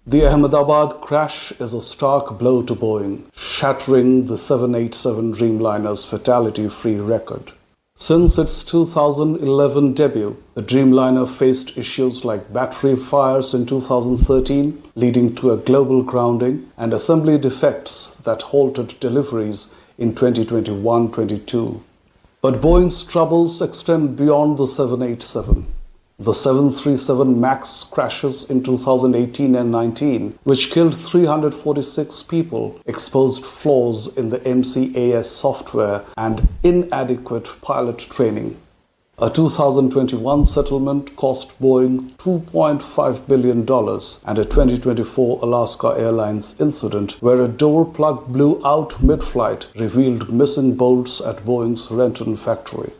The Ahmedabad crash is a stark blow to Boeing, shattering the 787 Dreamliner's fatality-free record. Since its 2011 debut, the Dreamliner faced issues like battery fires in 2013, leading to a global grounding, and assembly defects that halted deliveries in 2021-22. But Boeing's troubles extend beyond the 787. The 737 MAX crashes in 2018 and 19, which killed 346 people, exposed flaws in the MCAS software and inadequate pilot training. A 2021 settlement cost Boeing $2.5 billion, and a 2024 Alaska Airlines incident where a door plug blew out mid-flight revealed missing bolts at Boeing's Renton factory.